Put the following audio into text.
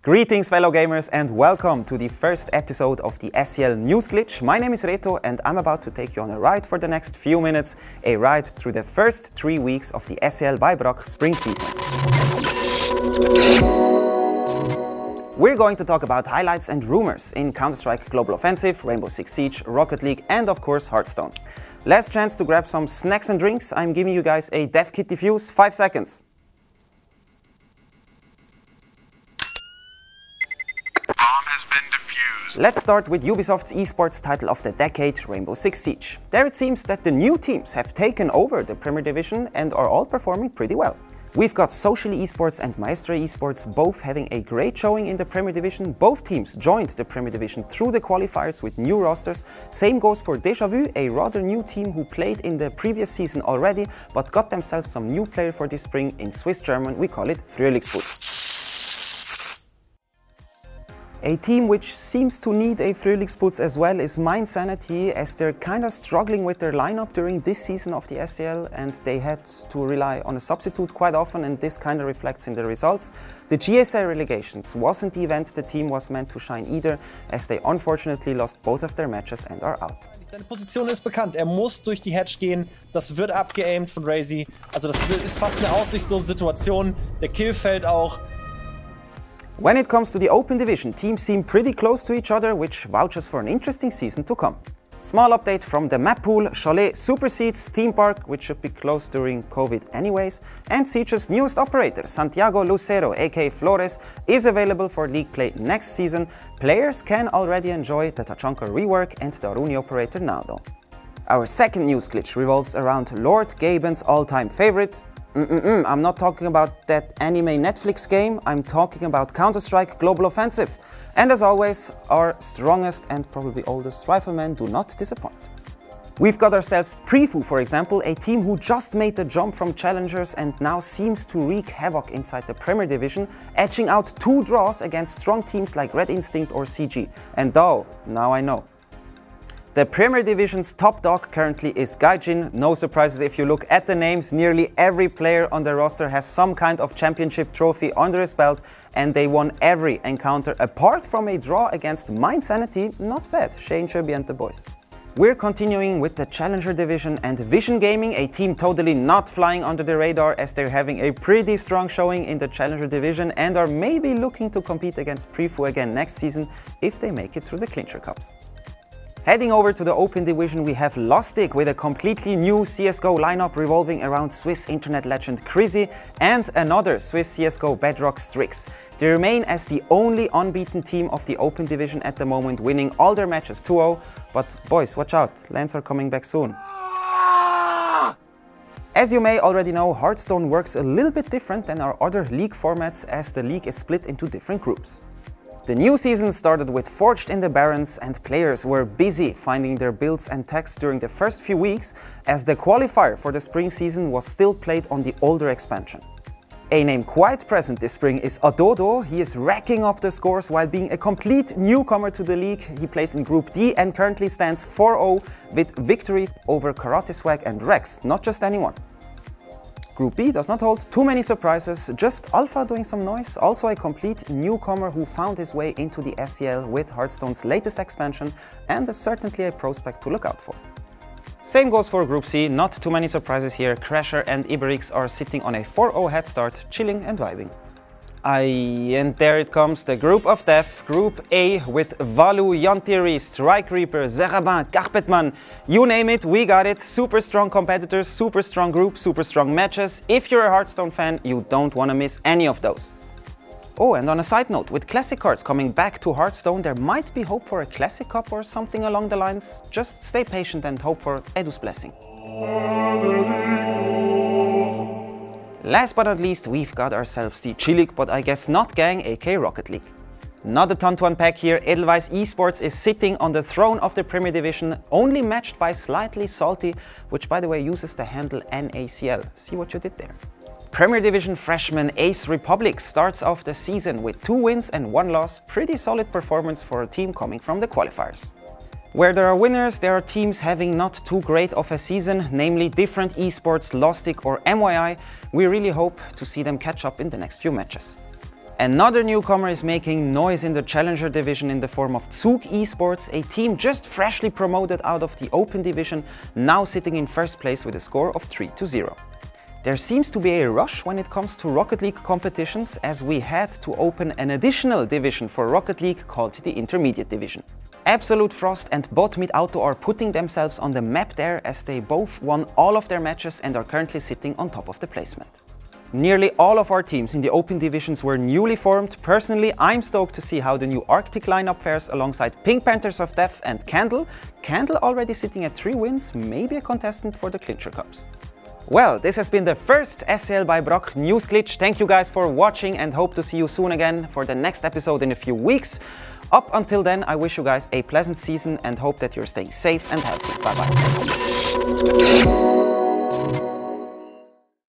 Greetings fellow gamers and welcome to the first episode of the SEL News Glitch. My name is Reto and I'm about to take you on a ride for the next few minutes, a ride through the first 3 weeks of the SEL by Brock spring season. We're going to talk about highlights and rumors in CounterStrike Global Offensive, Rainbow Six Siege, Rocket League and of course Hearthstone. Last chance to grab some snacks and drinks. I'm giving you guys a dev kit defuse, 5 seconds. Let's start with Ubisoft's esports title of the decade, Rainbow Six Siege. There it seems that the new teams have taken over the Premier Division and are all performing pretty well. We've got Socially Esports and Maestro Esports both having a great showing in the Premier Division. Both teams joined the Premier Division through the qualifiers with new rosters. Same goes for Déjà Vu, a rather new team who played in the previous season already, but got themselves some new player for this spring. In Swiss German we call it Frühlingsputz. A team which seems to need a Frühlingsputz as well is Mind Sanity, as they're kind of struggling with their lineup during this season of the SEL and they had to rely on a substitute quite often, and this kind of reflects in the results. The GSA relegations wasn't the event the team was meant to shine either, as they unfortunately lost both of their matches and are out. Seine Position ist bekannt, er muss durch die Hedge gehen, das wird abgeaimt von Razy, also das ist fast eine aussichtslose Situation, der Kill fällt auch. When it comes to the Open Division, teams seem pretty close to each other, which vouches for an interesting season to come. Small update from the map pool: Cholet supersedes Theme Park, which should be closed during COVID anyways, and Siege's newest operator, Santiago Lucero aka Flores, is available for league play next season. Players can already enjoy the Tachanka rework and the Aruni operator now though. Our second news glitch revolves around Lord Gaben's all-time favorite. I'm not talking about that anime Netflix game, I'm talking about CounterStrike Global Offensive. And as always, our strongest and probably oldest riflemen do not disappoint. We've got ourselves Prefu, for example, a team who just made the jump from challengers and now seems to wreak havoc inside the Premier Division, edging out 2 draws against strong teams like Red Instinct or CG. And oh, now I know. The Premier Division's top dog currently is Gaijin. No surprises if you look at the names. Nearly every player on the roster has some kind of championship trophy under his belt, and they won every encounter apart from a draw against Mind Sanity. Not bad, Shane Sherby and the boys. We're continuing with the Challenger Division and Vision Gaming, a team totally not flying under the radar, as they're having a pretty strong showing in the Challenger Division and are maybe looking to compete against Prefu again next season if they make it through the Clincher Cups. Heading over to the Open Division, we have Lustig with a completely new CSGO lineup revolving around Swiss internet legend Crizzy and another Swiss CSGO bedrock Strix. They remain as the only unbeaten team of the Open Division at the moment, winning all their matches 2-0. But boys, watch out, LANs are coming back soon. As you may already know, Hearthstone works a little bit different than our other league formats, as the league is split into different groups. The new season started with Forged in the Barrens, and players were busy finding their builds and techs during the first few weeks, as the qualifier for the spring season was still played on the older expansion. A name quite present this spring is Adodo. He is racking up the scores while being a complete newcomer to the league. He plays in Group D and currently stands 4-0 with victories over Karate Swag and Rex, not just anyone. Group B does not hold too many surprises, just Alpha doing some noise, also a complete newcomer who found his way into the SEL with Hearthstone's latest expansion and is certainly a prospect to look out for. Same goes for Group C, not too many surprises here. Crasher and Iberix are sitting on a 4-0 head start, chilling and vibing. And there it comes, the group of death, Group A, with Valu, Yantiri, Strike Reaper, Zerabin, Carpetman, you name it, we got it. Super strong competitors, super strong group, super strong matches. If you're a Hearthstone fan, you don't want to miss any of those. Oh, and on a side note, with Classic cards coming back to Hearthstone, there might be hope for a Classic Cup or something along the lines. Just stay patient and hope for Edu's blessing. Last but not least, we've got ourselves the Chilik, but I guess not gang, aka Rocket League. Not a ton to unpack here. Edelweiss Esports is sitting on the throne of the Premier Division, only matched by Slightly Salty, which by the way uses the handle NACL. See what you did there. Premier Division freshman Ace Republic starts off the season with 2 wins and 1 loss. Pretty solid performance for a team coming from the qualifiers. Where there are winners, there are teams having not too great of a season, namely Different Esports, Lustig or MYI. We really hope to see them catch up in the next few matches. Another newcomer is making noise in the Challenger division in the form of Zug Esports, a team just freshly promoted out of the Open division, now sitting in first place with a score of 3-0. There seems to be a rush when it comes to Rocket League competitions, as we had to open an additional division for Rocket League called the Intermediate Division. Absolute Frost and Bot Meet Auto are putting themselves on the map there, as they both won all of their matches and are currently sitting on top of the placement. Nearly all of our teams in the Open divisions were newly formed. Personally, I'm stoked to see how the new Arctic lineup fares alongside Pink Panthers of Death and Candle. Candle already sitting at 3 wins, maybe a contestant for the Clincher Cups. Well, this has been the first SEL by Brock news glitch. Thank you guys for watching and hope to see you soon again for the next episode in a few weeks. Up until then, I wish you guys a pleasant season and hope that you're staying safe and healthy. Bye bye.